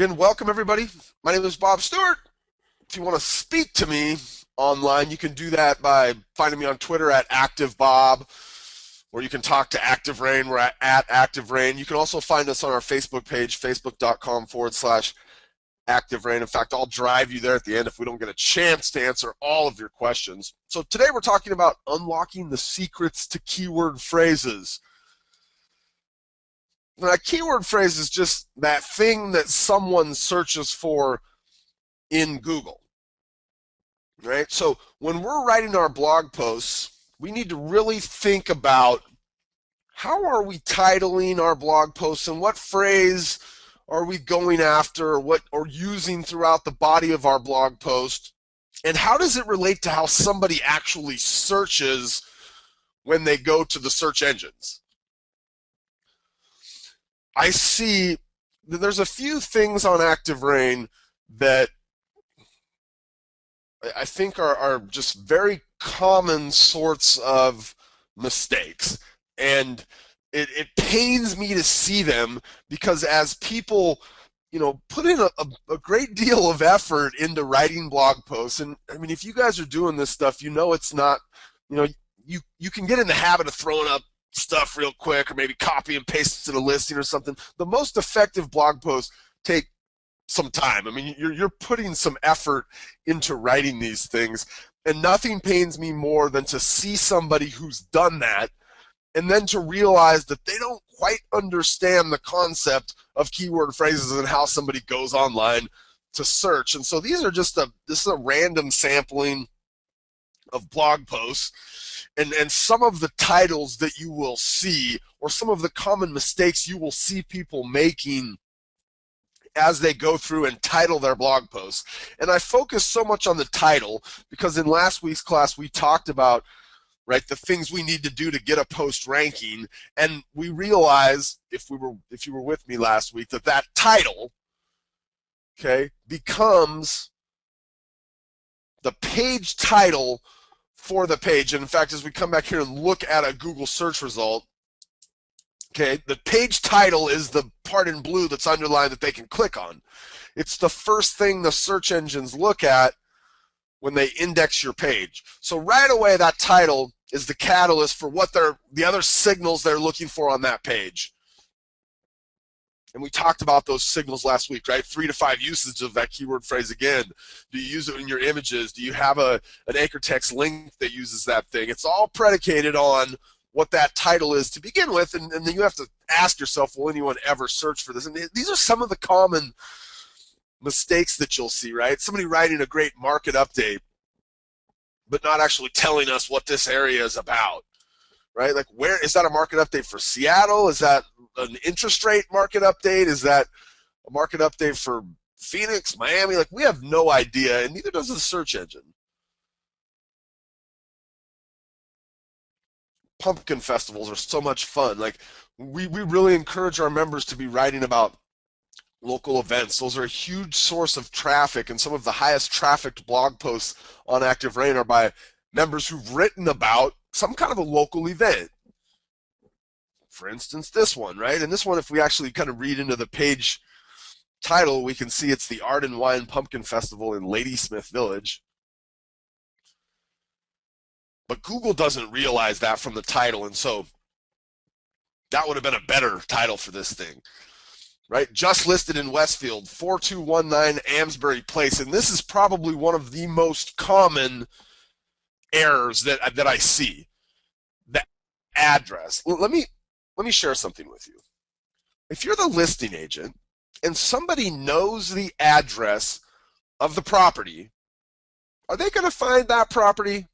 Again, welcome everybody. My name is Bob Stewart. If you want to speak to me online, you can do that by finding me on Twitter at ActiveBob, or you can talk to ActiveRain. We're at ActiveRain. You can also find us on our Facebook page, facebook.com/ActiveRain. In fact, I'll drive you there at the end if we don't get a chance to answer all of your questions. So today we're talking about unlocking the secrets to keyword phrases. Now, a keyword phrase is just that thing that someone searches for in Google, right? So when we're writing our blog posts, we need to really think about how are we titling our blog posts and what phrase are we going after or using throughout the body of our blog post, and how does it relate to how somebody actually searches when they go to the search engines? I see that there's a few things on ActiveRain that I think are just very common sorts of mistakes. And it pains me to see them because as people, put in a great deal of effort into writing blog posts, and I mean, if you guys are doing this stuff, it's not, you can get in the habit of throwing up stuff real quick or maybe copy and paste it to the listing or something. The most effective blog posts take some time. I mean, you're putting some effort into writing these things, and nothing pains me more than to see somebody who's done that and then to realize that they don't quite understand the concept of keyword phrases and how somebody goes online to search. And so these are this is a random sampling of blog posts. And some of the titles that you will see, or some of the common mistakes you will see people making as they go through and title their blog posts. And I focus so much on the title because in last week's class we talked about, right, the things we need to do to get a post ranking, and we realize, if you were with me last week, that title, okay, becomes the page title for the page. And in fact, as we come back here and look at a Google search result, okay, the page title is the part in blue that's underlined that they can click on. It's the first thing the search engines look at when they index your page. So right away, that title is the catalyst for what the other signals they're looking for on that page. And we talked about those signals last week, right? 3 to 5 uses of that keyword phrase again. Do you use it in your images? Do you have an anchor text link that uses that thing? It's all predicated on what that title is to begin with, and then you have to ask yourself, will anyone ever search for this? And these are some of the common mistakes that you'll see, right? Somebody writing a great market update, but not actually telling us what this area is about. Right? Like, where is that a market update for Seattle? Is that an interest rate market update? Is that a market update for Phoenix, Miami? Like, we have no idea, and neither does the search engine. Pumpkin festivals are so much fun. Like, we really encourage our members to be writing about local events. Those are a huge source of traffic, and some of the highest trafficked blog posts on ActiveRain are by members who've written about some kind of a local event. For instance, this one, right? And this one, if we actually kind of read into the page title, we can see it's the Art and Wine Pumpkin Festival in Ladysmith Village. But Google doesn't realize that from the title, and so that would have been a better title for this thing, right? Just listed in Westfield, 4219 Amesbury Place, and this is probably one of the most common errors that I see. The address. Let me share something with you. If you're the listing agent and somebody knows the address of the property, are they going to find that property?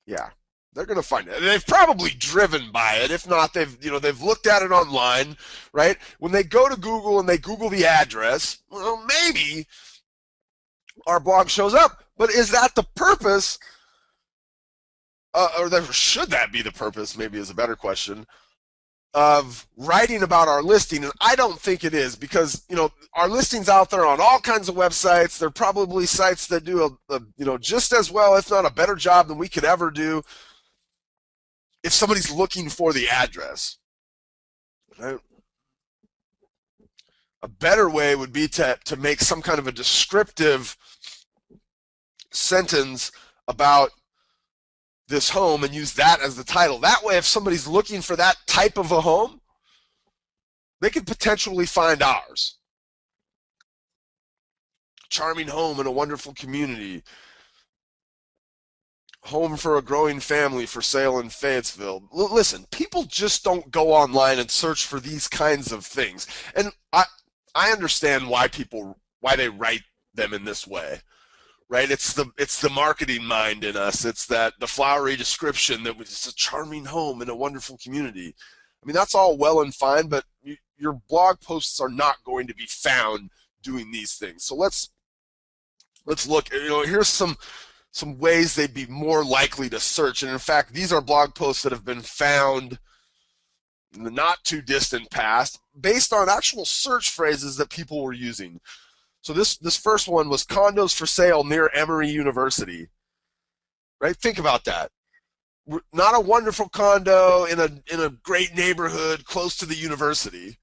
Yeah, they're going to find it. They've probably driven by it. If not, they've looked at it online, right? When they go to Google and they Google the address, well, maybe our blog shows up. But is that the purpose? Or should that be the purpose, maybe is a better question, of writing about our listing? And I don't think it is, because our listing's out there on all kinds of websites. They're probably sites that do just as well, if not a better job than we could ever do. If somebody's looking for the address, right? A better way would be to make some kind of a descriptive sentence about this home and use that as the title. That way, if somebody's looking for that type of a home, they could potentially find ours. Charming home in a wonderful community. Home for a growing family for sale in Fayetteville. Listen, people just don't go online and search for these kinds of things. And I understand why they write them in this way. Right? It's the marketing mind in us. It's the flowery description that it's a charming home in a wonderful community. I mean, that's all well and fine, but your blog posts are not going to be found doing these things. So let's look. Here's some ways they'd be more likely to search. And in fact, these are blog posts that have been found in the not too distant past based on actual search phrases that people were using. So this first one was condos for sale near Emory University. Right? Think about that. Not a wonderful condo in a great neighborhood close to the university.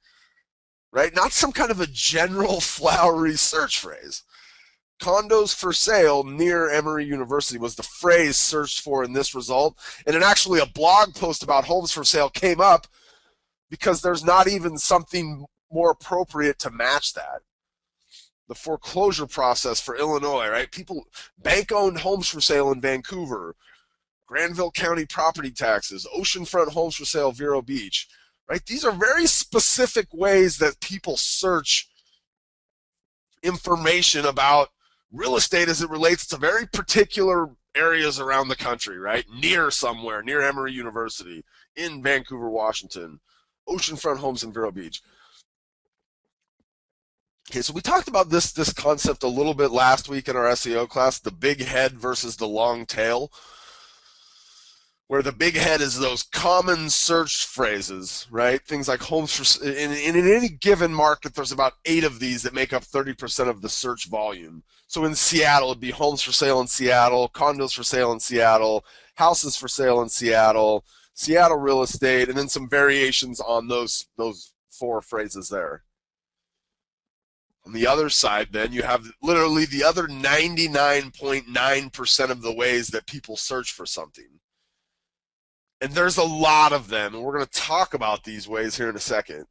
Right? Not some kind of a general flowery search phrase. Condos for sale near Emory University was the phrase searched for in this result. And then actually a blog post about homes for sale came up because there's not even something more appropriate to match that. The foreclosure process for Illinois, right? Bank-owned homes for sale in Vancouver, Granville County property taxes, oceanfront homes for sale, Vero Beach, right? These are very specific ways that people search information about real estate as it relates to very particular areas around the country, right? Near Emory University, in Vancouver, Washington, oceanfront homes in Vero Beach. Okay, so we talked about this concept a little bit last week in our SEO class, the big head versus the long tail, where the big head is those common search phrases, right? Things like homes for in any given market, there's about 8 of these that make up 30% of the search volume. So in Seattle, it'd be homes for sale in Seattle, condos for sale in Seattle, houses for sale in Seattle, Seattle real estate, and then some variations on those 4 phrases there. On the other side, then, you have literally the other 99.9% of the ways that people search for something. And there's a lot of them, and we're going to talk about these ways here in a second.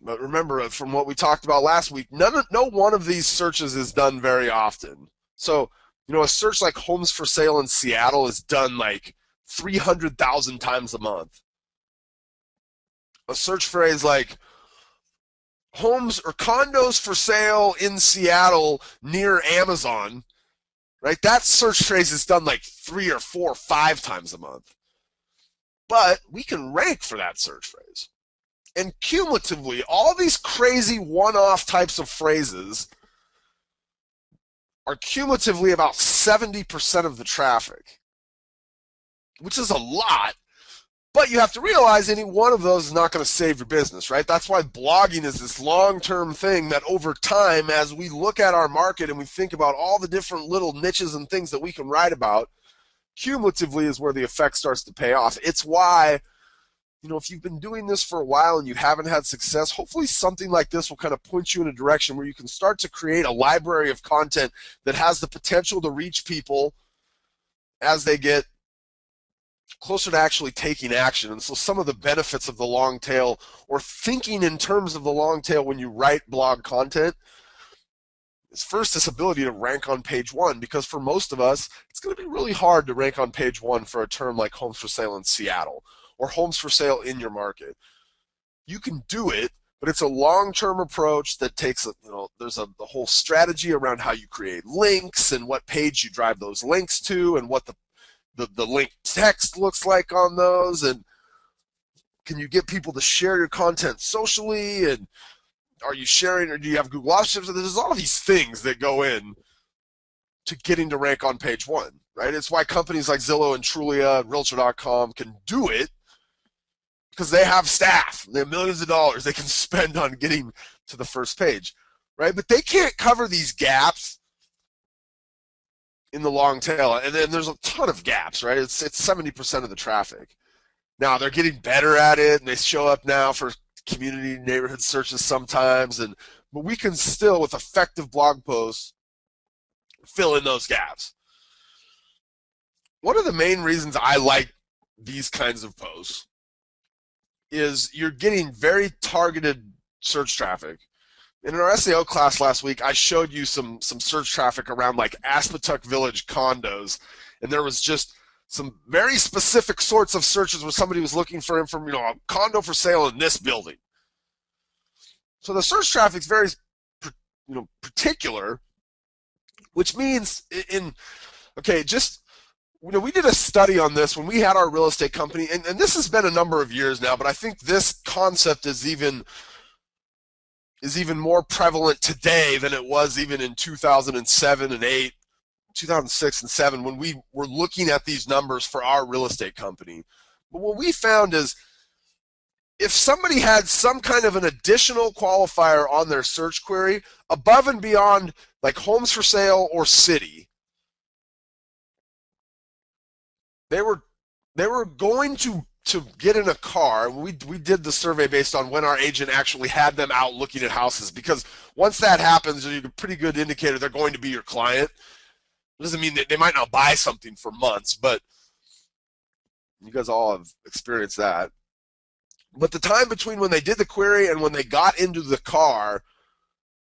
But remember, from what we talked about last week, no one of these searches is done very often. So, a search like homes for sale in Seattle is done like 300,000 times a month. A search phrase like homes or condos for sale in Seattle near Amazon, right? That search phrase is done like 3 or 4 or 5 times a month. But we can rank for that search phrase. And cumulatively, all these crazy one-off types of phrases are cumulatively about 70% of the traffic, which is a lot. But you have to realize any one of those is not going to save your business, right? That's why blogging is this long-term thing that over time, as we look at our market and we think about all the different little niches and things that we can write about, cumulatively is where the effect starts to pay off. It's why, if you've been doing this for a while and you haven't had success, hopefully something like this will kind of point you in a direction where you can start to create a library of content that has the potential to reach people as they get closer to actually taking action. And so some of the benefits of the long tail, or thinking in terms of the long tail when you write blog content, is first this ability to rank on page 1, because for most of us, it's going to be really hard to rank on page 1 for a term like homes for sale in Seattle or homes for sale in your market. You can do it, but it's a long-term approach that takes, there's the whole strategy around how you create links and what page you drive those links to and what the link text looks like on those, and can you get people to share your content socially, and are you sharing, or do you have Google Audiences? There's all these things that go in to getting to rank on page 1, right? It's why companies like Zillow and Trulia, Realtor.com can do it, because they have staff. They have millions of dollars they can spend on getting to the first page, right? But they can't cover these gaps in the long tail, and then there's a ton of gaps, right? It's 70% of the traffic. Now they're getting better at it, and they show up now for community neighborhood searches sometimes, but we can still, with effective blog posts, fill in those gaps. One of the main reasons I like these kinds of posts is you're getting very targeted search traffic. In our SEO class last week, I showed you some search traffic around like Aspetuck Village condos, and there was just some very specific sorts of searches where somebody was looking for a condo for sale in this building. So the search traffic's very particular, which means we did a study on this when we had our real estate company, and this has been a number of years now, but I think this concept is even more prevalent today than it was even in 2007 and 8, 2006 and 7 when we were looking at these numbers for our real estate company. But what we found is if somebody had some kind of an additional qualifier on their search query above and beyond like homes for sale or city, they were going to get in a car. We did the survey based on when our agent actually had them out looking at houses, because once that happens, you're a pretty good indicator they're going to be your client. It doesn't mean that they might not buy something for months, but you guys all have experienced that. But the time between when they did the query and when they got into the car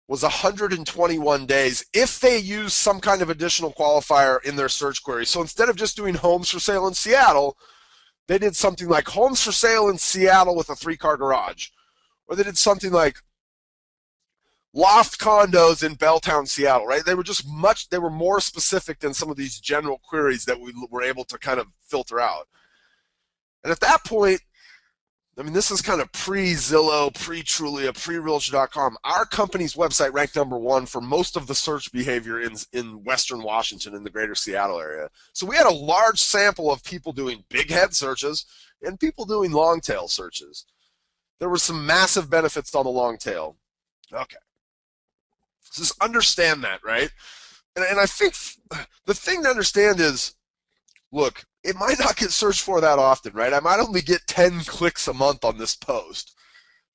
was 121 days if they used some kind of additional qualifier in their search query. So instead of just doing homes for sale in Seattle, they did something like homes for sale in Seattle with a 3-car garage. Or they did something like loft condos in Belltown, Seattle, right? They were more specific than some of these general queries that we were able to kind of filter out. And at that point, I mean, this is kind of pre-Zillow, pre-Trulia, pre-Realtor.com. Our company's website ranked #1 for most of the search behavior in Western Washington, in the greater Seattle area. So we had a large sample of people doing big head searches and people doing long tail searches. There were some massive benefits on the long tail. Okay. So just understand that, right? And I think the thing to understand is, look, it might not get searched for that often, right? I might only get 10 clicks a month on this post,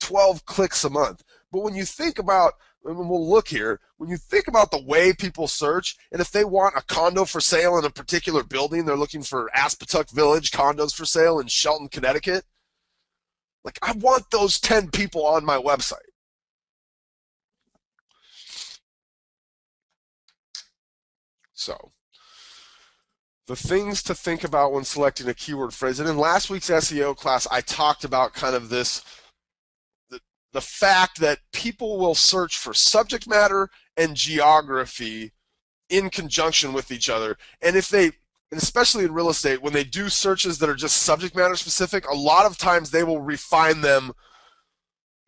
12 clicks a month. But when you think about, and we'll look here, when you think about the way people search, and if they want a condo for sale in a particular building, they're looking for Aspetuck Village condos for sale in Shelton, Connecticut, like I want those 10 people on my website. So the things to think about when selecting a keyword phrase. And in last week's SEO class, I talked about kind of this, the fact that people will search for subject matter and geography in conjunction with each other. And especially in real estate, when they do searches that are just subject matter specific, a lot of times they will refine them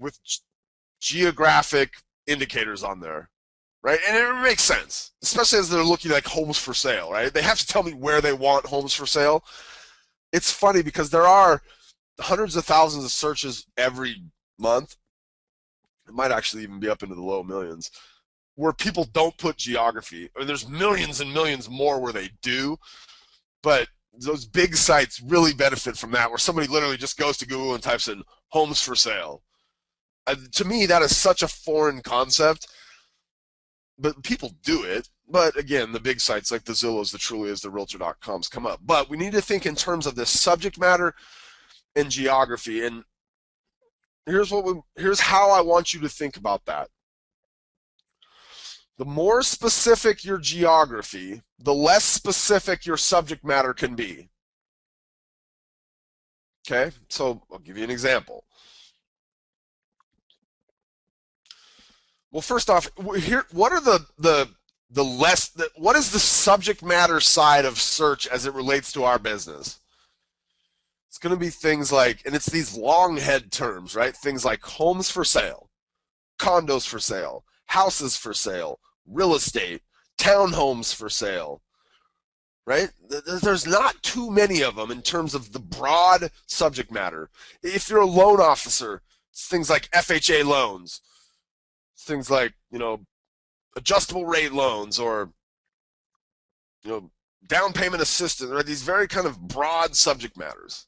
with geographic indicators on there. Right? And it makes sense, especially as they're looking like homes for sale, right? They have to tell me where they want homes for sale. It's funny because there are hundreds of thousands of searches every month. It might actually even be up into the low millions where people don't put geography. I mean, there's millions and millions more where they do, but those big sites really benefit from that, where somebody literally just goes to Google and types in homes for sale. To me, that is such a foreign concept. But people do it. But again, the big sites like the Zillows, the Trulias, the Realtor.coms come up. But we need to think in terms of this subject matter and geography. And here's how I want you to think about that. The more specific your geography, the less specific your subject matter can be. Okay? So I'll give you an example. Well, first off, here, what is the subject matter side of search as it relates to our business? It's going to be things like, and it's these long head terms, right? Things like homes for sale, condos for sale, houses for sale, real estate, townhomes for sale, right? There's not too many of them in terms of the broad subject matter. If you're a loan officer, it's things like FHA loans. Things like, adjustable rate loans or, down payment assistance, right? These very kind of broad subject matters.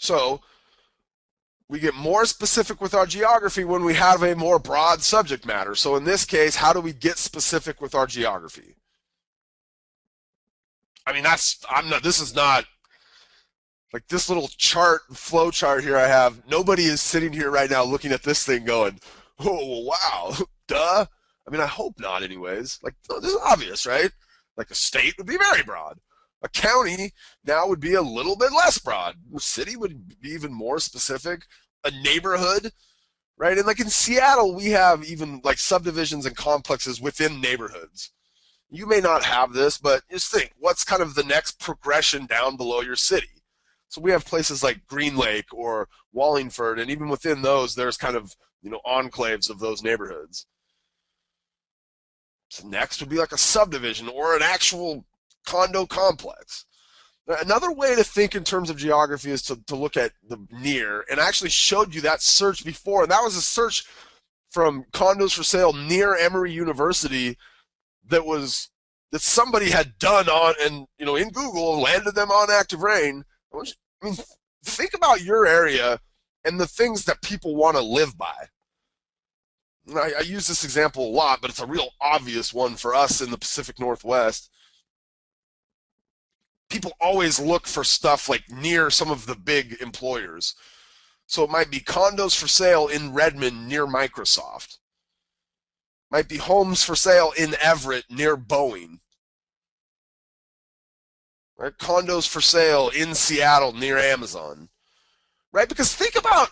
So we get more specific with our geography when we have a more broad subject matter. So in this case, how do we get specific with our geography? I mean, this is not, like this little chart, flow chart here I have, nobody is sitting here right now looking at this thing going, oh, wow, duh. I mean, I hope not anyways. Like, this is obvious, right? Like a state would be very broad. A county now would be a little bit less broad. A city would be even more specific. A neighborhood, right? And like in Seattle, we have even like subdivisions and complexes within neighborhoods. You may not have this, but just think, what's kind of the next progression down below your city? So we have places like Green Lake or Wallingford, and even within those, there's kind of, enclaves of those neighborhoods. So next would be like a subdivision or an actual condo complex. Another way to think in terms of geography is to look at the near, and I actually showed you that search before, and that was a search from condos for sale near Emory University that somebody had done on, and in Google, and landed them on ActiveRain. I mean, think about your area and the things that people want to live by. I use this example a lot, but it's a real obvious one for us in the Pacific Northwest. People always look for stuff like near some of the big employers. So it might be condos for sale in Redmond near Microsoft. Might be homes for sale in Everett near Boeing. Right? Condos for sale in Seattle near Amazon. Right? Because think about,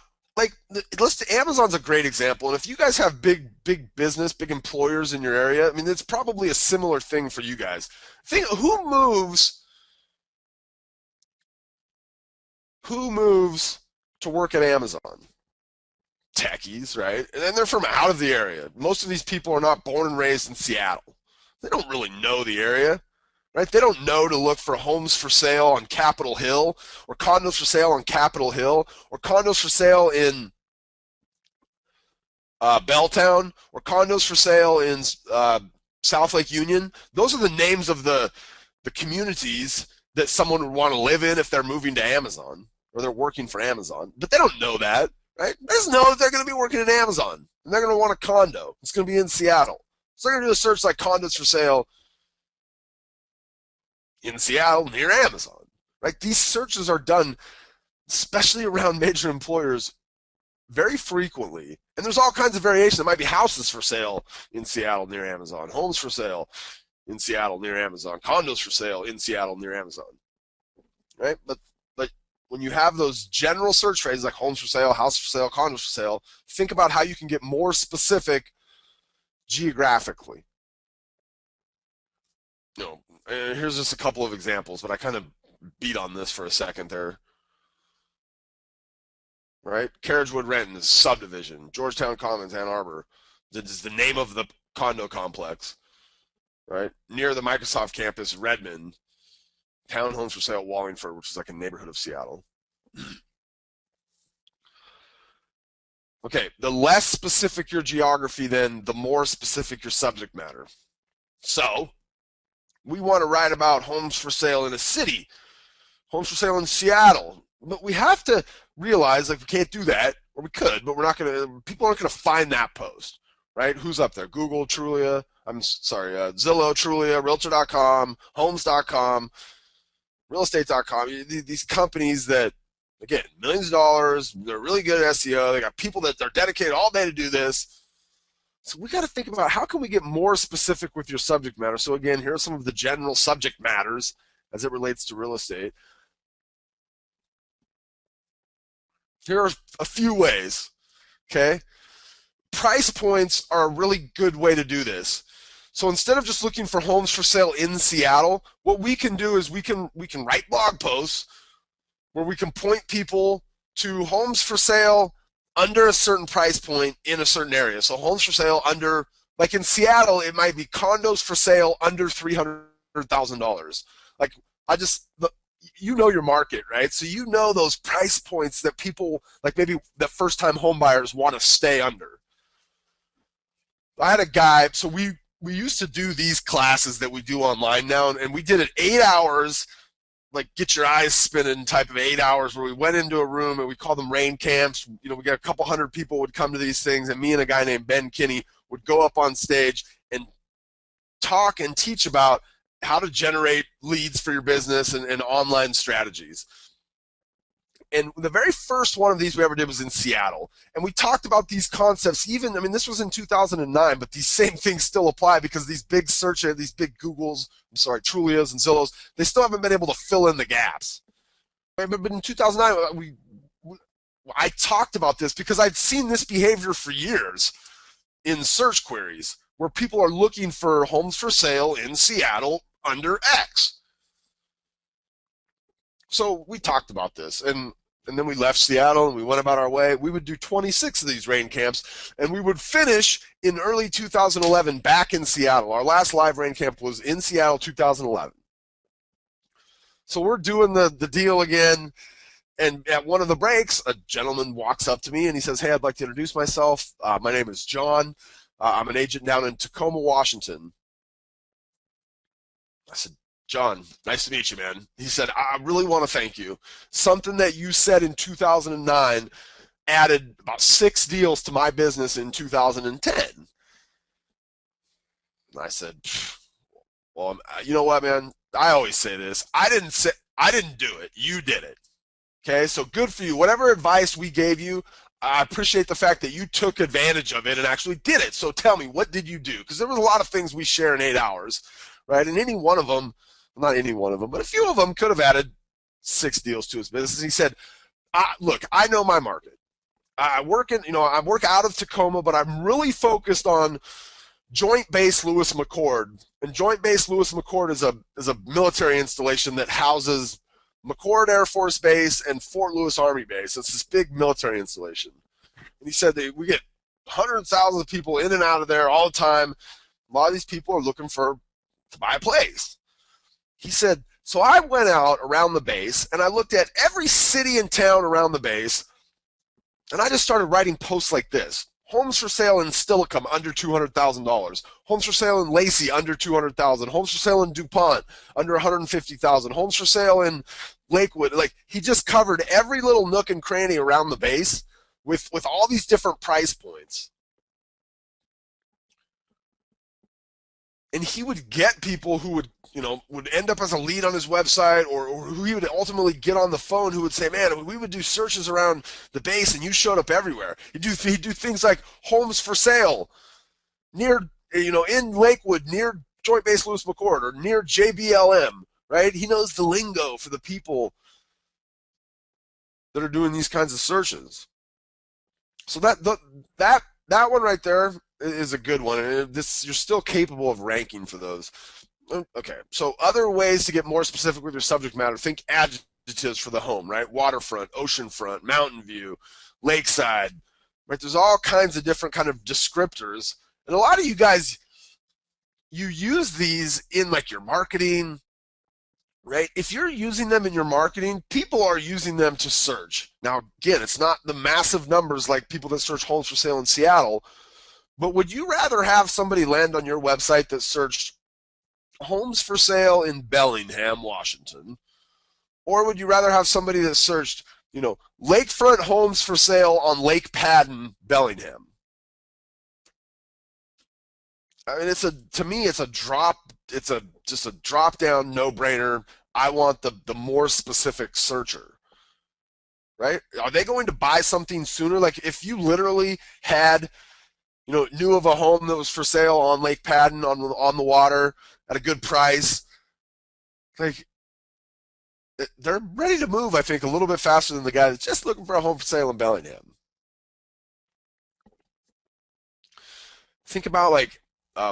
Amazon's a great example, and if you guys have big business, big employers in your area, I mean, it's probably a similar thing for you guys. Think, who moves to work at Amazon? Techies, right? And then they're from out of the area. Most of these people are not born and raised in Seattle. They don't really know the area, right? They don't know to look for homes for sale on Capitol Hill, or condos for sale on Capitol Hill, or condos for sale in Belltown, or condos for sale in South Lake Union. Those are the names of the communities that someone would want to live in if they're moving to Amazon or they're working for Amazon. But they don't know that, right? They just know that they're going to be working at Amazon and they're going to want a condo. It's going to be in Seattle. So they're going to do a search like condos for sale in Seattle near Amazon, right? These searches are done, especially around major employers, very frequently. And there's all kinds of variation. There might be houses for sale in Seattle near Amazon, homes for sale in Seattle near Amazon, condos for sale in Seattle near Amazon, right? But when you have those general search phrases like homes for sale, houses for sale, condos for sale, think about how you can get more specific geographically. Here's just a couple of examples, but I kind of beat on this for a second there. Right? Carriagewood Renton is subdivision. Georgetown Commons, Ann Arbor. This is the name of the condo complex. Right? Near the Microsoft campus, Redmond. Townhomes for sale, Wallingford, which is like a neighborhood of Seattle. Okay, the less specific your geography, then the more specific your subject matter. So, we want to write about homes for sale in a city, homes for sale in Seattle, but we have to realize we can't do that, or we could, but people aren't going to find that post, right? Who's up there? Google, Trulia, Zillow, Trulia, Realtor.com, Homes.com, Realestate.com, these companies that, again, millions of dollars, they're really good at SEO, they got people that are dedicated all day to do this. So we got to think about how can we get more specific with your subject matter. So again, here are some of the general subject matters as it relates to real estate. Here are a few ways, okay? Price points are a really good way to do this. So instead of just looking for homes for sale in Seattle, what we can do is we can write blog posts where we can point people to homes for sale under a certain price point in a certain area. So homes for sale under, like in Seattle, it might be condos for sale under $300,000. You know your market, right? So you know those price points that people, like maybe the first-time home buyers want to stay under. I had a guy, so we used to do these classes that we do online now, and we did it 8 hours, like get your eyes spinning type of 8 hours where we went into a room and we called them rain camps. You know, we got a couple hundred people would come to these things, and me and a guy named Ben Kinney would go up on stage and talk and teach about how to generate leads for your business and online strategies. And the very first one of these we ever did was in Seattle. And we talked about these concepts even, I mean, this was in 2009, but these same things still apply because these big these big Googles, Trulias and Zillows, they still haven't been able to fill in the gaps. But in 2009, I talked about this because I'd seen this behavior for years in search queries where people are looking for homes for sale in Seattle under X. So we talked about this, and then we left Seattle and we went about our way. We would do 26 of these rain camps, and we would finish in early 2011 back in Seattle. Our last live rain camp was in Seattle 2011. So we're doing the deal again, and at one of the breaks, a gentleman walks up to me and he says, "Hey, I'd like to introduce myself. My name is John. I'm an agent down in Tacoma, Washington." I said, "John, nice to meet you, man." He said, "I really want to thank you. Something that you said in 2009 added about 6 deals to my business in 2010. And I said, "Well, you know what, man? I always say this. I didn't do it. You did it. Okay, so good for you. Whatever advice we gave you, I appreciate the fact that you took advantage of it and actually did it. So tell me, what did you do?" Because there was a lot of things we share in 8 hours, right? And any one of them, not any one of them, but a few of them could have added 6 deals to his business. He said, "Look, I know my market. I work out of Tacoma, but I'm really focused on Joint Base Lewis McChord. And Joint Base Lewis McChord is a military installation that houses McChord Air Force Base and Fort Lewis Army Base. It's this big military installation." And he said that we get hundreds of thousands of people in and out of there all the time. A lot of these people are looking to buy a place. He said, "So I went out around the base and I looked at every city and town around the base, and I just started writing posts like this. Homes for sale in Stillicum under $200,000. Homes for sale in Lacey under $200,000. Homes for sale in DuPont under $150,000. Homes for sale in Lakewood." Like, he just covered every little nook and cranny around the base with all these different price points. And he would get people who would end up as a lead on his website, or who he would ultimately get on the phone, who would say, "Man, we would do searches around the base and you showed up everywhere." He'd do things like homes for sale near, in Lakewood, near Joint Base Lewis McChord, or near JBLM, right? He knows the lingo for the people that are doing these kinds of searches. So that one right there is a good one, and you're still capable of ranking for those. Okay, so other ways to get more specific with your subject matter: think adjectives for the home, right? Waterfront, oceanfront, mountain view, lakeside, right? There's all kinds of different kind of descriptors, and a lot of you guys, you use these in like your marketing, right? If you're using them in your marketing, people are using them to search. Now, again, it's not the massive numbers like people that search homes for sale in Seattle, but would you rather have somebody land on your website that searched homes for sale in Bellingham, Washington, or would you rather have somebody that searched, lakefront homes for sale on Lake Padden, Bellingham? I mean, to me, it's just a drop down no-brainer. I want the more specific searcher, right? Are they going to buy something sooner? Like, if you literally had, knew of a home that was for sale on Lake Padden on the water at a good price, like, they're ready to move, I think, a little bit faster than the guy that's just looking for a home for sale in Bellingham. Think about like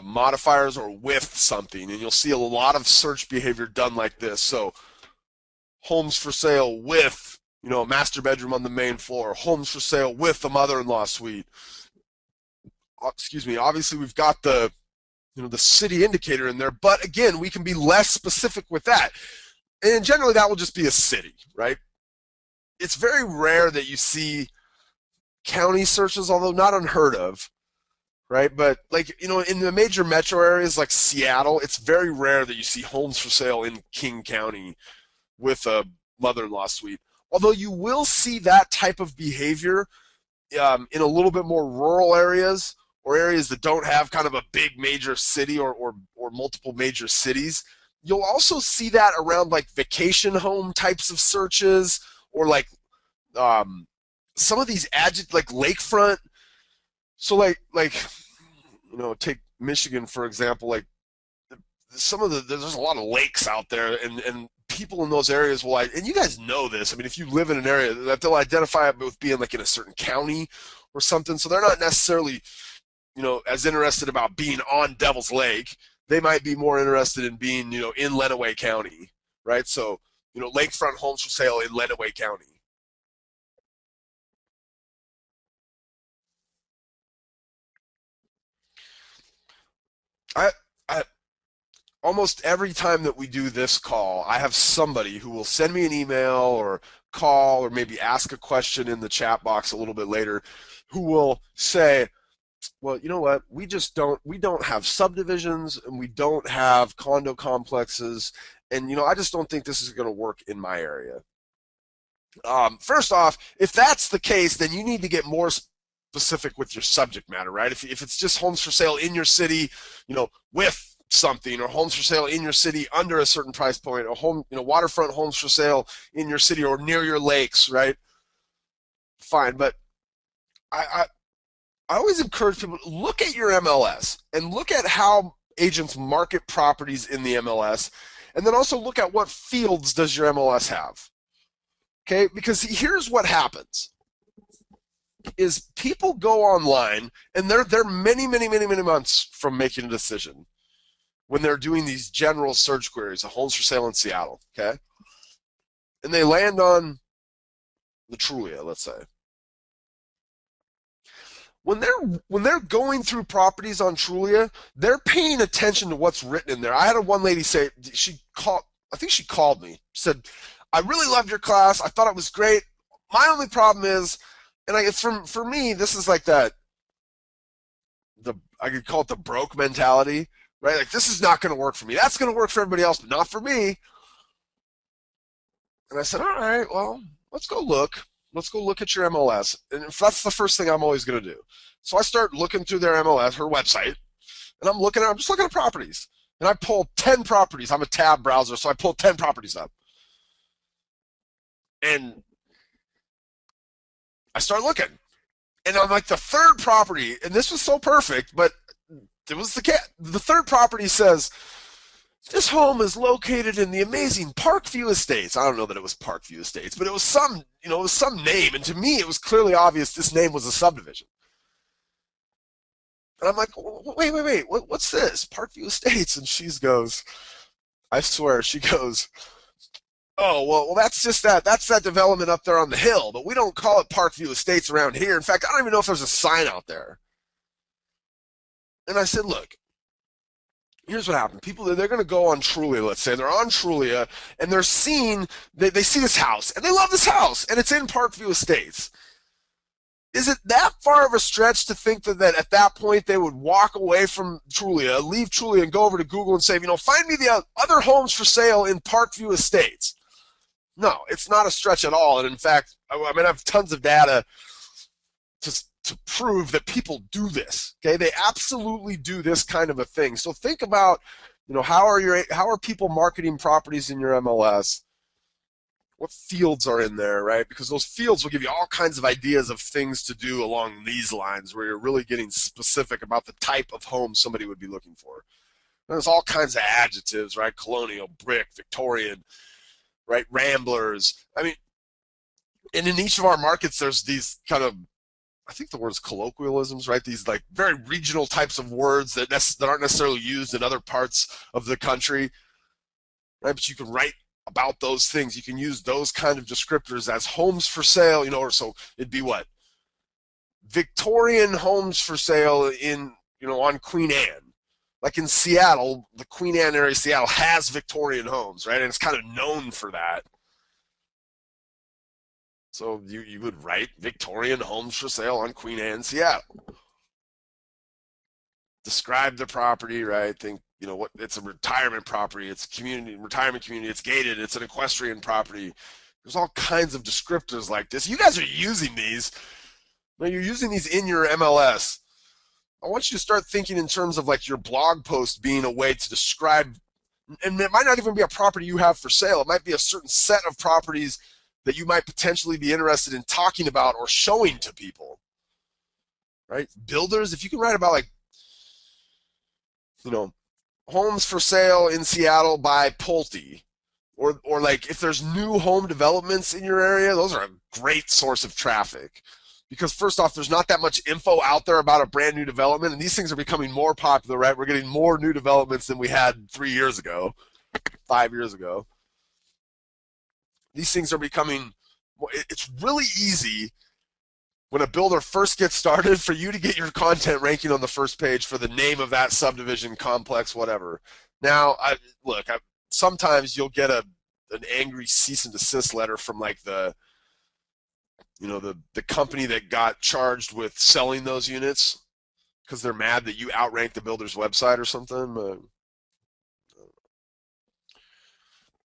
modifiers or with something, and you'll see a lot of search behavior done like this. So, homes for sale with, a master bedroom on the main floor. Homes for sale with a mother-in-law suite. Excuse me. Obviously, we've got the city indicator in there, but again, we can be less specific with that. And generally, that will just be a city, right? It's very rare that you see county searches, although not unheard of, right? But like, in the major metro areas like Seattle, it's very rare that you see homes for sale in King County with a mother-in-law suite. Although you will see that type of behavior in a little bit more rural areas or areas that don't have kind of a big major city or multiple major cities. You'll also see that around like vacation home types of searches or like some of these like lakefront. So take Michigan for example. Like there's a lot of lakes out there, and people in those areas will, and you guys know this. I mean, if you live in an area that they'll identify it with being like in a certain county or something, so they're not necessarily, as interested about being on Devil's Lake. They might be more interested in being, in Lenawee County, right? So, lakefront homes for sale in Lenawee County. I, I almost every time that we do this call, I have somebody who will send me an email or call or maybe ask a question in the chat box a little bit later, who will say, well, you know what? We don't have subdivisions and we don't have condo complexes, and I just don't think this is going to work in my area. First off, if that's the case, then you need to get more specific with your subject matter, right? If it's just homes for sale in your city, with something, or homes for sale in your city under a certain price point, or waterfront homes for sale in your city or near your lakes, right? Fine, but I I always encourage people to look at your MLS and look at how agents market properties in the MLS, and then also look at what fields does your MLS have. Okay, because here's what happens is people go online and they're many months from making a decision when they're doing these general search queries, a homes for sale in Seattle, okay? And they land on the Trulia, let's say. When they're going through properties on Trulia, they're paying attention to what's written in there. I had one lady say, I think she called me, said, I really loved your class. I thought it was great. My only problem is, and it's for me, this is like I could call it the broke mentality, right? Like, this is not going to work for me. That's going to work for everybody else, but not for me. And I said, all right, well, let's go look. Let's go look at your MLS. And if that's the first thing I'm always going to do. So I start looking through their MLS, her website, and I'm just looking at properties. And I pull 10 properties. I'm a tab browser, so I pull 10 properties up. And I start looking. And I'm like, the third property, and this was so perfect, but it was the third property says, this home is located in the amazing Parkview Estates. I don't know that it was Parkview Estates, but it was some name, and to me it was clearly obvious this name was a subdivision. And I'm like, wait, what's this? Parkview Estates? And she goes, I swear, she goes, oh, well, that's that development up there on the hill, but we don't call it Parkview Estates around here. In fact, I don't even know if there's a sign out there. And I said, look, here's what happened. People, they're going to go on Trulia, let's say. They're on Trulia, and they see this house, and they love this house, and it's in Parkview Estates. Is it that far of a stretch to think that at that point they would walk away from Trulia, leave Trulia, and go over to Google and say, find me the other homes for sale in Parkview Estates? No, it's not a stretch at all. And in fact, I have tons of data to prove that people do this. Okay, they absolutely do this kind of a thing. So think about, how are people marketing properties in your MLS? What fields are in there, right? Because those fields will give you all kinds of ideas of things to do along these lines, where you're really getting specific about the type of home somebody would be looking for. There's all kinds of adjectives, right? Colonial, brick, Victorian, right? Ramblers. and in each of our markets, there's these kind of, I think the word is colloquialisms, right? These like very regional types of words that aren't necessarily used in other parts of the country, right? But you can write about those things. You can use those kind of descriptors as homes for sale, or so it'd be what? Victorian homes for sale on Queen Anne. Like in Seattle, the Queen Anne area of Seattle has Victorian homes, right? And it's kind of known for that. So you would write Victorian homes for sale on Queen Anne, Seattle. Describe the property, right? Think, what it's a retirement property, it's a retirement community, it's gated, it's an equestrian property. There's all kinds of descriptors like this. You guys are using these. Now you're using these in your MLS. I want you to start thinking in terms of like your blog post being a way to describe, and it might not even be a property you have for sale. It might be a certain set of properties that you might potentially be interested in talking about or showing to people, right? Builders, if you can write about like, homes for sale in Seattle by Pulte, or like if there's new home developments in your area, those are a great source of traffic. Because first off, there's not that much info out there about a brand new development, and these things are becoming more popular, right? We're getting more new developments than we had 3 years ago, 5 years ago. These things are becoming, it's really easy when a builder first gets started for you to get your content ranking on the first page for the name of that subdivision, complex, whatever. Now, sometimes you'll get an angry cease and desist letter from like the company that got charged with selling those units because they're mad that you outranked the builder's website or something.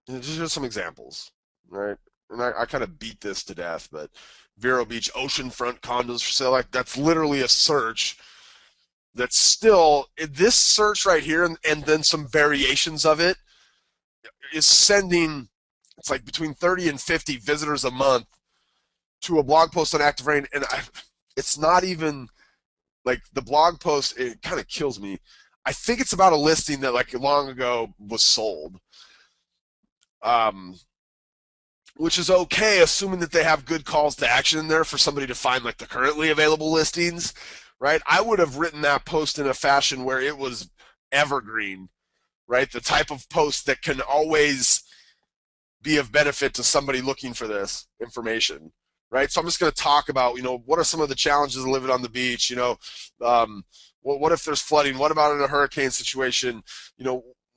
Just some examples, right? And I kind of beat this to death, but Vero Beach oceanfront condos for sale, like that's literally a search that's still, this search right here and then some variations of it is sending, it's like between 30 and 50 visitors a month to a blog post on ActiveRain, and it's not even like the blog post, it kind of kills me. I think it's about a listing that like long ago was sold. Which is okay, assuming that they have good calls to action in there for somebody to find like the currently available listings, right? I would have written that post in a fashion where it was evergreen, right? The type of post that can always be of benefit to somebody looking for this information, right? So I'm just going to talk about, what are some of the challenges of living on the beach? What if there's flooding? What about in a hurricane situation?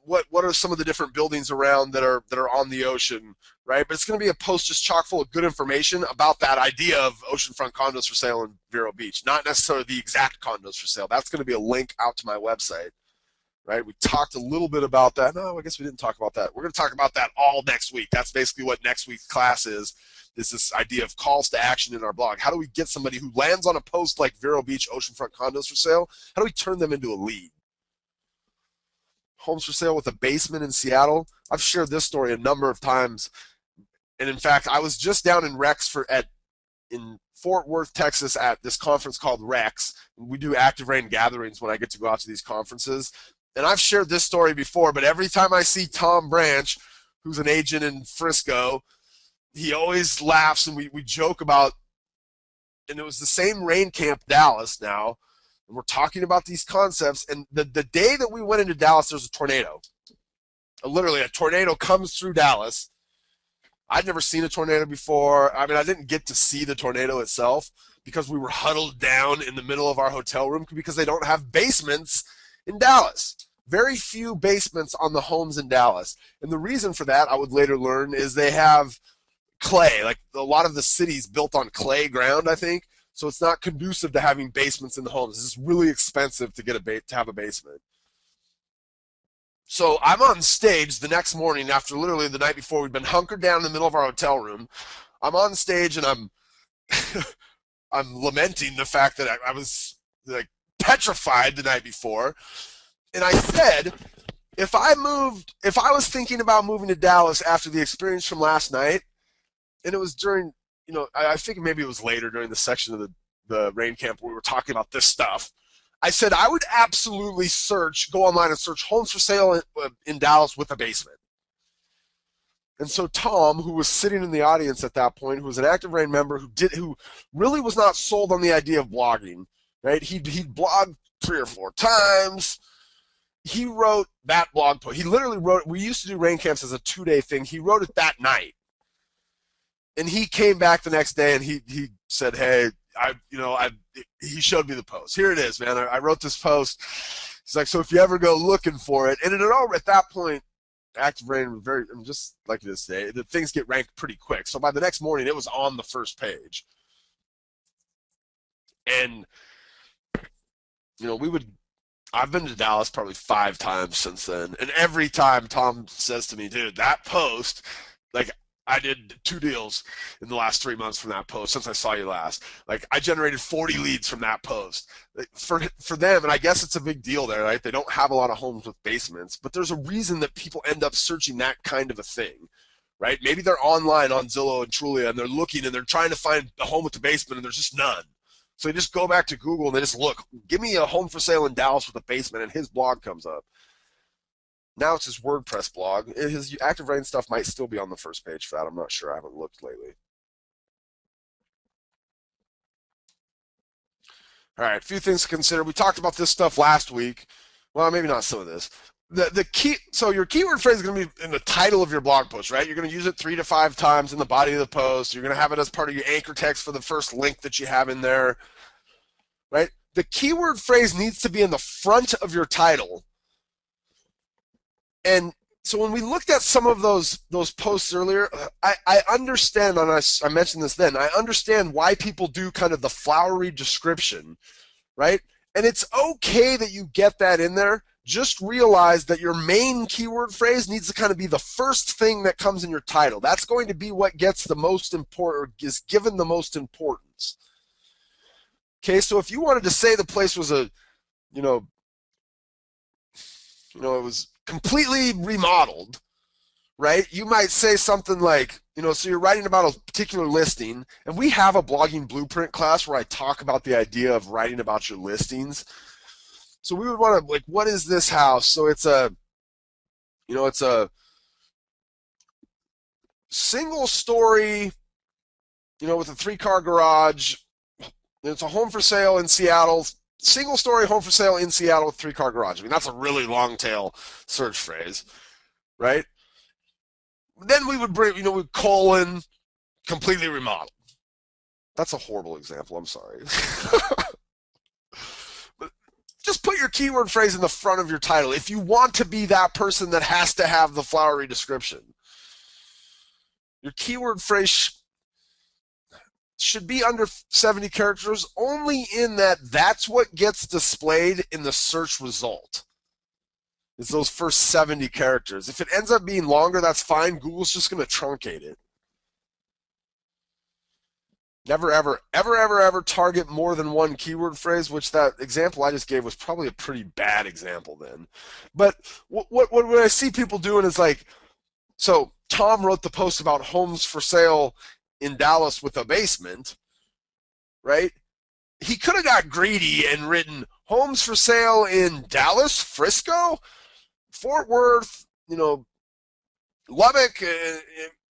What are some of the different buildings around that are on the ocean, right? But it's going to be a post just chock full of good information about that idea of oceanfront condos for sale in Vero Beach, not necessarily the exact condos for sale. That's going to be a link out to my website, right? We talked a little bit about that. No, I guess we didn't talk about that. We're going to talk about that all next week. That's basically what next week's class is this idea of calls to action in our blog. How do we get somebody who lands on a post like Vero Beach oceanfront condos for sale? How do we turn them into a lead? Homes for sale with a basement in Seattle. I've shared this story a number of times. And in fact, I was just down in Rex in Fort Worth, Texas at this conference called Rex. We do ActiveRain gatherings when I get to go out to these conferences. And I've shared this story before, but every time I see Tom Branch, who's an agent in Frisco, he always laughs and we joke about, and it was the same rain camp Dallas now, and we're talking about these concepts, and the day that we went into Dallas, there's a tornado. Literally, a tornado comes through Dallas. I'd never seen a tornado before. I mean, I didn't get to see the tornado itself because we were huddled down in the middle of our hotel room because they don't have basements in Dallas. Very few basements on the homes in Dallas. And the reason for that, I would later learn, is they have clay. Like a lot of the cities built on clay ground, I think. So it's not conducive to having basements in the homes. It's really expensive to get to have a basement. So I'm on stage the next morning after literally the night before. We'd been hunkered down in the middle of our hotel room. I'm on stage and I'm I'm lamenting the fact that I was like petrified the night before. And I said, if I was thinking about moving to Dallas after the experience from last night, and it was during, I think maybe it was later during the section of the rain camp where we were talking about this stuff. I said I would absolutely go online and search homes for sale in Dallas with a basement. And so Tom, who was sitting in the audience at that point, who was an ActiveRain member, who really was not sold on the idea of blogging, right? He'd blogged 3 or 4 times. He wrote that blog post. He literally wrote. We used to do rain camps as a 2-day thing. He wrote it that night. And he came back the next day and he said, hey, he showed me the post. Here it is, man. I wrote this post. He's like, so if you ever go looking for it, and at that point, ActiveRain was just like it is today, the things get ranked pretty quick. So by the next morning, it was on the first page. And, I've been to Dallas probably 5 times since then, and every time Tom says to me, "Dude, that post, like I did 2 deals in the last 3 months from that post since I saw you last. Like I generated 40 leads from that post." For them, and I guess it's a big deal there, right? They don't have a lot of homes with basements, but there's a reason that people end up searching that kind of a thing, right? Maybe they're online on Zillow and Trulia, and they're looking and they're trying to find a home with a basement, and there's just none. So they just go back to Google and they just look, give me a home for sale in Dallas with a basement, and his blog comes up. Now it's his WordPress blog. His ActiveRain stuff might still be on the first page for that. I'm not sure. I haven't looked lately. All right, a few things to consider. We talked about this stuff last week. Well, maybe not some of this. The key, so your keyword phrase is going to be in the title of your blog post, right? You're going to use it 3 to 5 times in the body of the post. You're going to have it as part of your anchor text for the first link that you have in there, right? The keyword phrase needs to be in the front of your title. And so when we looked at some of those posts earlier, I understand, and I mentioned this then, I understand why people do kind of the flowery description, right? And it's okay that you get that in there. Just realize that your main keyword phrase needs to kind of be the first thing that comes in your title. That's going to be what gets the most important, or is given the most importance. Okay, so if you wanted to say the place was a, it was completely remodeled, right? You might say something like, so you're writing about a particular listing, and we have a blogging blueprint class where I talk about the idea of writing about your listings. So we would want to, like, what is this house? So it's a single story, with a 3-car garage. It's a home for sale in Seattle, single story home for sale in Seattle with 3-car garage. I mean, that's a really long tail search phrase, right? Then we would bring, with colon, completely remodeled. That's a horrible example. I'm sorry. But just put your keyword phrase in the front of your title if you want to be that person that has to have the flowery description. Your keyword phrase should be under 70 characters, only in that that's what gets displayed in the search result. It's those first 70 characters. If it ends up being longer, that's fine. Google's just going to truncate it. Never, ever, ever, ever, ever target more than one keyword phrase, which that example I just gave was probably a pretty bad example then. But what I see people doing is like, so Tom wrote the post about homes for sale in Dallas with a basement, right? He could have got greedy and written homes for sale in Dallas, Frisco, Fort Worth, Lubbock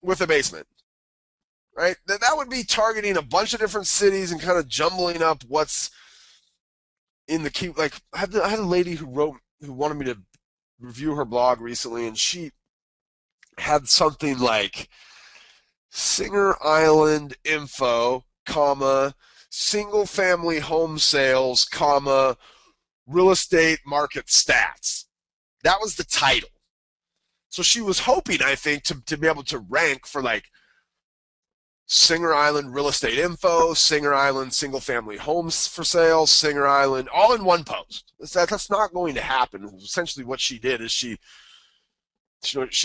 with a basement, right? That would be targeting a bunch of different cities and kind of jumbling up what's in the key. Like I had a lady who wanted me to review her blog recently, and she had something like Singer Island info, comma, single family home sales, comma, real estate market stats. That was the title. So she was hoping, I think, to be able to rank for like Singer Island real estate info, Singer Island single family homes for sale, Singer Island, all in one post. That's not going to happen. Essentially what she did is she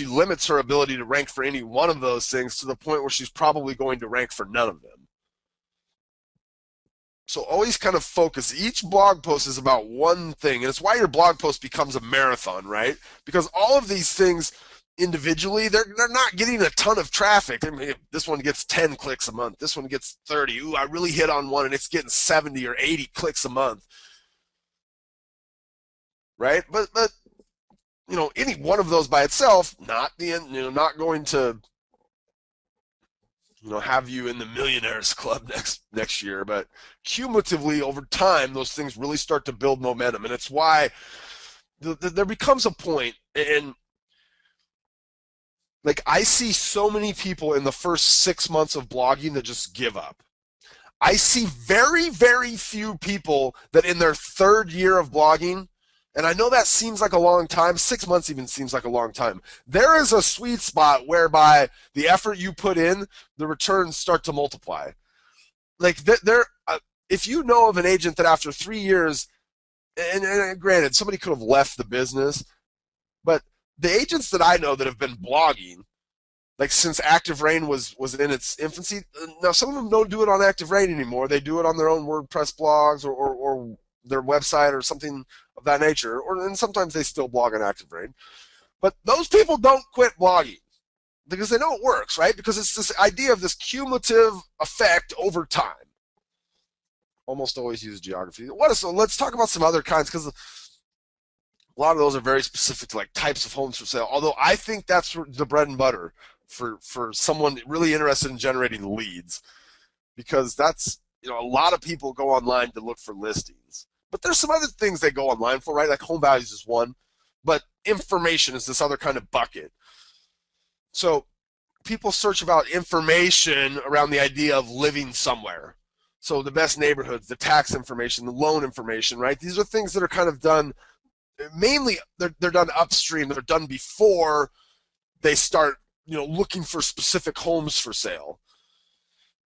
limits her ability to rank for any one of those things to the point where she's probably going to rank for none of them. So always kind of focus. Each blog post is about one thing, and it's why your blog post becomes a marathon, right? Because all of these things individually, they're not getting a ton of traffic. I mean, this one gets 10 clicks a month. This one gets 30. Ooh, I really hit on one, and it's getting 70 or 80 clicks a month, right? But any one of those by itself, not going to have you in the millionaires club next year, but cumulatively over time, those things really start to build momentum, and it's why there becomes a point, and like I see so many people in the first 6 months of blogging that just give up. I see very, very few people that in their 3rd year of blogging, and I know that seems like a long time, 6 months even seems like a long time. There is a sweet spot whereby the effort you put in, the returns start to multiply. Like if you know of an agent that after 3 years and granted, somebody could have left the business, but the agents that I know that have been blogging, like since ActiveRain was in its infancy, now some of them don't do it on ActiveRain anymore. They do it on their own WordPress blogs or their website or something of that nature, and sometimes they still blog on ActiveRain. But those people don't quit blogging because they know it works, right? Because it's this idea of this cumulative effect over time. Almost always use geography. So let's talk about some other kinds, because a lot of those are very specific to like types of homes for sale. Although I think that's the bread and butter for someone really interested in generating leads, because that's, a lot of people go online to look for listings. But there's some other things they go online for, right? Like home values is one, but information is this other kind of bucket. So people search about information around the idea of living somewhere. So the best neighborhoods, the tax information, the loan information, right? These are things that are kind of done, mainly they're done upstream. They're done before they start, looking for specific homes for sale.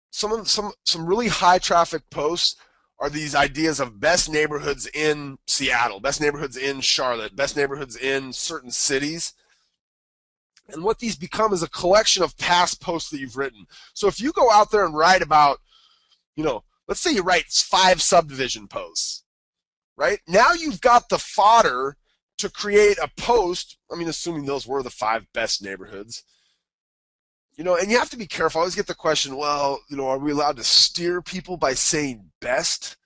Some really high traffic posts are these ideas of best neighborhoods in Seattle, best neighborhoods in Charlotte, best neighborhoods in certain cities. And what these become is a collection of past posts that you've written. So if you go out there and write about, let's say you write 5 subdivision posts, right? Now you've got the fodder to create a post, assuming those were the 5 best neighborhoods. And you have to be careful. I always get the question, well, are we allowed to steer people by saying best?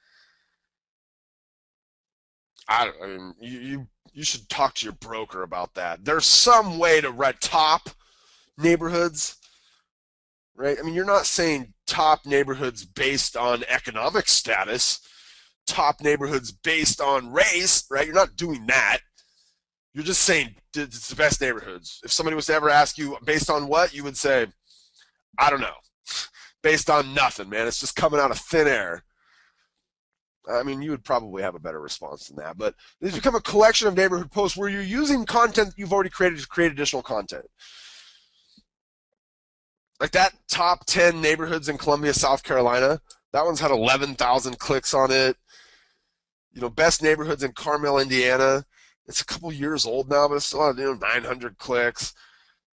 You should talk to your broker about that. There's some way to write top neighborhoods, right? You're not saying top neighborhoods based on economic status, top neighborhoods based on race, right? You're not doing that. You're just saying it's the best neighborhoods. If somebody was to ever ask you based on what, you would say, I don't know. Based on nothing, man. It's just coming out of thin air. You would probably have a better response than that. But these become a collection of neighborhood posts where you're using content you've already created to create additional content. Like that top 10 neighborhoods in Columbia, South Carolina, that one's had 11,000 clicks on it. Best neighborhoods in Carmel, Indiana. It's a couple years old now, but it's still 900 clicks.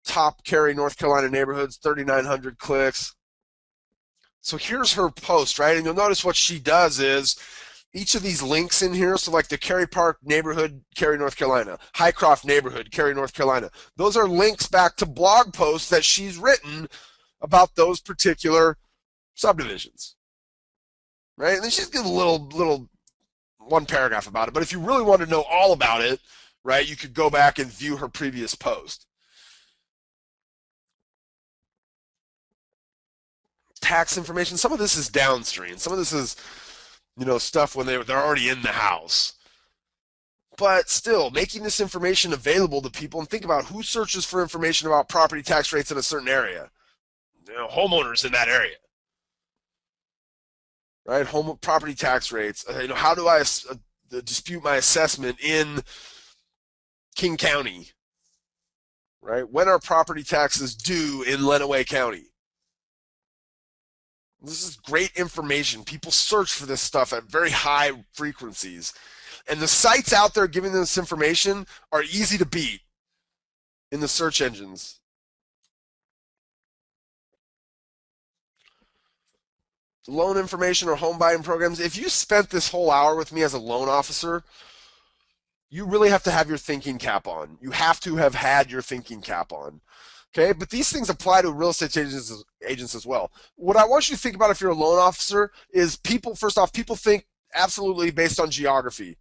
Top Cary, North Carolina neighborhoods, 3,900 clicks. So here's her post, right? And you'll notice what she does is each of these links in here, so like the Cary Park neighborhood, Cary, North Carolina, Highcroft neighborhood, Cary, North Carolina. Those are links back to blog posts that she's written about those particular subdivisions, right? And then she's got a little one paragraph about it. But if you really want to know all about it, right, you could go back and view her previous post. Tax information, some of this is downstream. Some of this is, stuff when they're already in the house. But still, making this information available to people, and think about who searches for information about property tax rates in a certain area. Homeowners in that area. Right? Home property tax rates. How do I dispute my assessment in King County? Right? When are property taxes due in Lenawee County? This is great information. People search for this stuff at very high frequencies. And the sites out there giving this information are easy to beat in the search engines. Loan information or home buying programs. If you spent this whole hour with me as a loan officer, you really have to have your thinking cap on. You have to have had your thinking cap on. Okay, but these things apply to real estate agents as well. What I want you to think about if you're a loan officer is people think absolutely based on geography.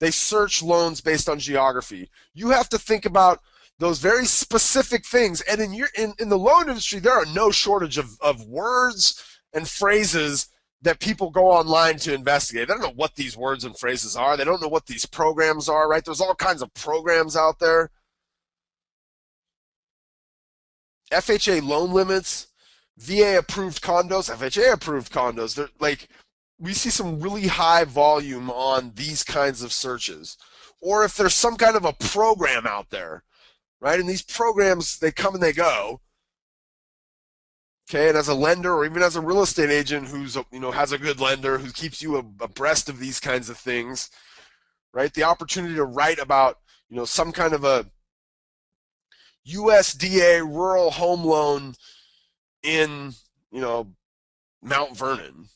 They search loans based on geography. You have to think about those very specific things. And in the loan industry, there are no shortage of words and phrases that people go online to investigate. They don't know what these words and phrases are. They don't know what these programs are, right? There's all kinds of programs out there. FHA loan limits, VA approved condos, FHA approved condos. We see some really high volume on these kinds of searches. Or if there's some kind of a program out there, right? And these programs, they come and they go. Okay, and as a lender or even as a real estate agent who's has a good lender who keeps you abreast of these kinds of things, right? The opportunity to write about, some kind of a USDA rural home loan in, Mount Vernon.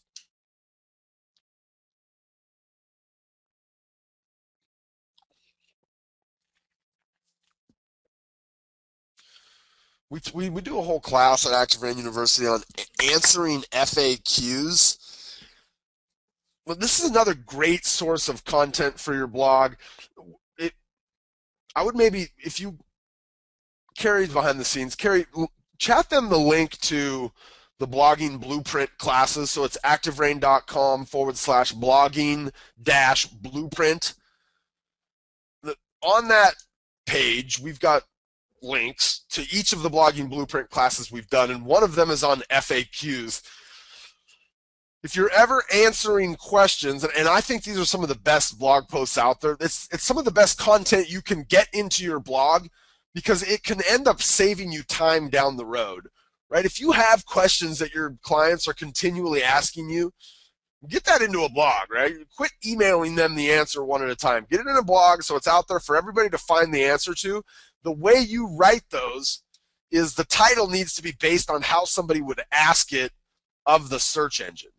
We do a whole class at ActiveRain University on answering FAQs. Well, this is another great source of content for your blog. I would maybe, if you carry behind the scenes, chat them the link to the blogging blueprint classes. So it's activerain.com/blogging-blueprint. On that page, we've got links to each of the blogging blueprint classes we've done, and one of them is on FAQs. If you're ever answering questions, and I think these are some of the best blog posts out there, it's some of the best content you can get into your blog because it can end up saving you time down the road, right? If you have questions that your clients are continually asking you, get that into a blog, right? Quit emailing them the answer one at a time. Get it in a blog so it's out there for everybody to find the answer to. The way you write those is the title needs to be based on how somebody would ask it of the search engine.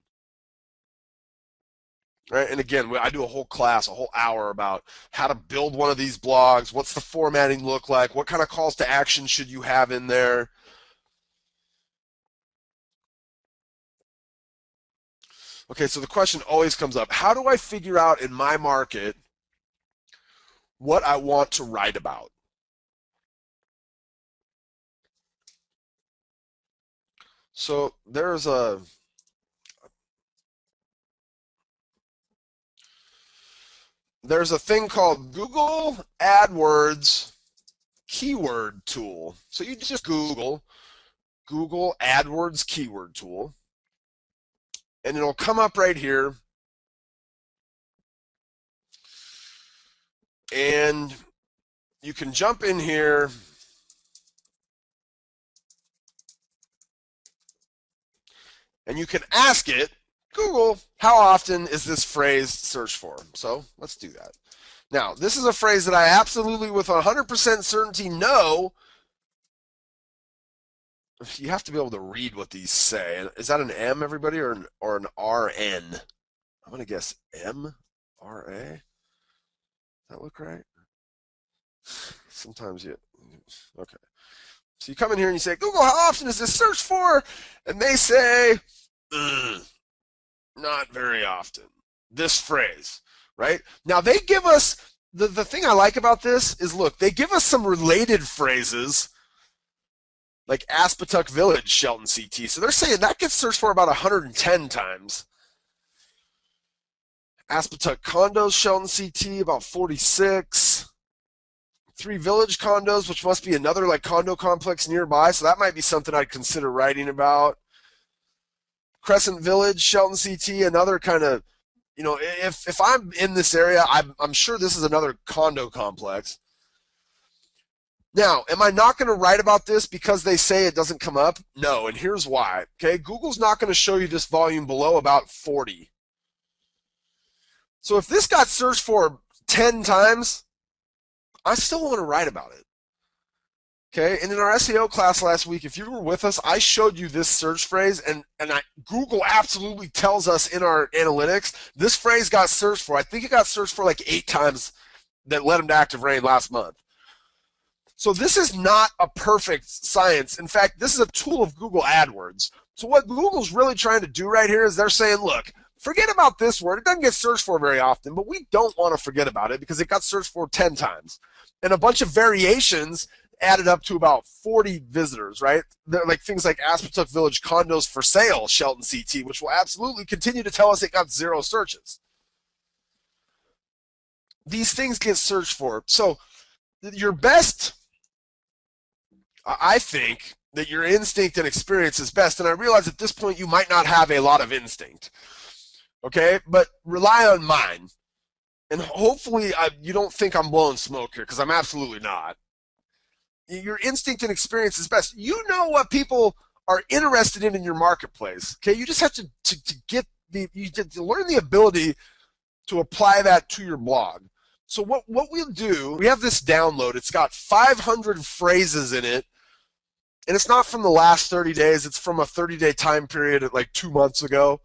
Right? And again, I do a whole class, a whole hour about how to build one of these blogs, what's the formatting look like, what kind of calls to action should you have in there. Okay, so the question always comes up, how do I figure out in my market what I want to write about? So there's a thing called Google AdWords keyword tool. So you just Google AdWords keyword tool, and it'll come up right here. And you can jump in here and you can ask it, Google, how often is this phrase searched for? So let's do that. Now, this is a phrase that I absolutely with 100% certainty know. You have to be able to read what these say. Is that an M, everybody, or an RN? I'm going to guess M, R-A. Does that look right? Sometimes you, okay. So you come in here and you say, Google, how often is this searched for? And they say, not very often. This phrase, right? Now they give us, the thing I like about this is, look, they give us some related phrases like Aspetuck Village, Shelton CT. So they're saying that gets searched for about 110 times. Aspetuck Condos, Shelton CT, about 46. 3 Village Condos, which must be another like condo complex nearby, so that might be something I'd consider writing about. Crescent Village, Shelton CT, another kind of, if I'm in this area, I'm sure this is another condo complex. Now, am I not going to write about this because they say it doesn't come up? No, and here's why. Okay, Google's not going to show you this volume below about 40. So if this got searched for 10 times, I still want to write about it. Okay, and in our SEO class last week, if you were with us, I showed you this search phrase, and Google absolutely tells us in our analytics, this phrase got searched for. I think it got searched for like 8 times that led them to ActiveRain last month. So this is not a perfect science. In fact, this is a tool of Google AdWords. So what Google's really trying to do right here is they're saying, look, forget about this word. It doesn't get searched for very often, but we don't want to forget about it because it got searched for 10 times. And a bunch of variations added up to about 40 visitors, right? They're like things like Aspetuck Village Condos for Sale, Shelton CT, which will absolutely continue to tell us it got 0 searches. These things get searched for. So your best, I think that your instinct and experience is best. And I realize at this point you might not have a lot of instinct. Okay? But rely on mine. And hopefully you don't think I'm blowing smoke here, because I'm absolutely not. Your instinct and experience is best. You know what people are interested in your marketplace. Okay? You just have to get to learn the ability to apply that to your blog. So what we'll do, we have this download. It's got 500 phrases in it, and it's not from the last 30 days. It's from a 30-day time period at like 2 months ago.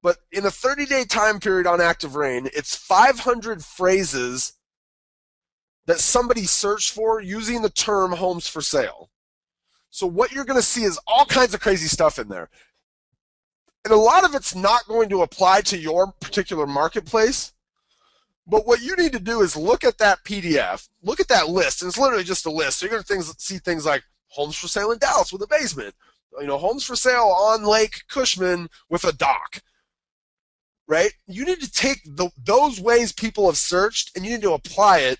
But in a 30-day time period on ActiveRain, it's 500 phrases that somebody searched for using the term homes for sale. So what you're going to see is all kinds of crazy stuff in there. And a lot of it's not going to apply to your particular marketplace. But what you need to do is look at that PDF, look at that list, and it's literally just a list. So you're going to see things like homes for sale in Dallas with a basement, homes for sale on Lake Cushman with a dock, right? You need to take those ways people have searched, and you need to apply it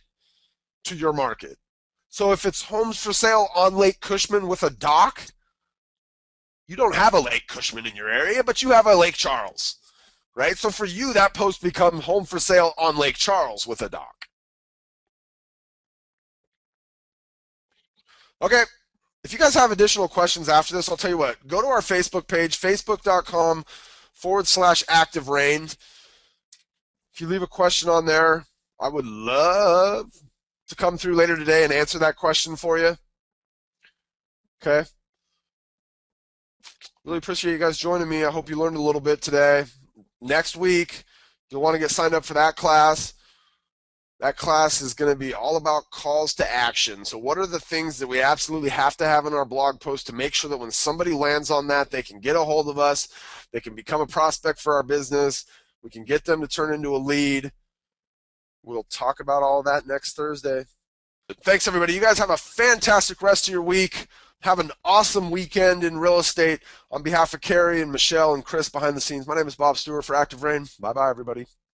to your market. So if it's homes for sale on Lake Cushman with a dock, you don't have a Lake Cushman in your area, but you have a Lake Charles. Right? So for you, that post becomes home for sale on Lake Charles with a dock. Okay, if you guys have additional questions after this, I'll tell you what, go to our Facebook page, facebook.com/ActiveRain. If you leave a question on there, I would love to come through later today and answer that question for you. Okay? Really appreciate you guys joining me. I hope you learned a little bit today. Next week, you'll want to get signed up for that class. That class is going to be all about calls to action. So what are the things that we absolutely have to have in our blog post to make sure that when somebody lands on that, they can get a hold of us, they can become a prospect for our business, we can get them to turn into a lead. We'll talk about all of that next Thursday. Thanks, everybody. You guys have a fantastic rest of your week. Have an awesome weekend in real estate. On behalf of Carrie and Michelle and Chris behind the scenes, my name is Bob Stewart for ActiveRain. Bye-bye, everybody.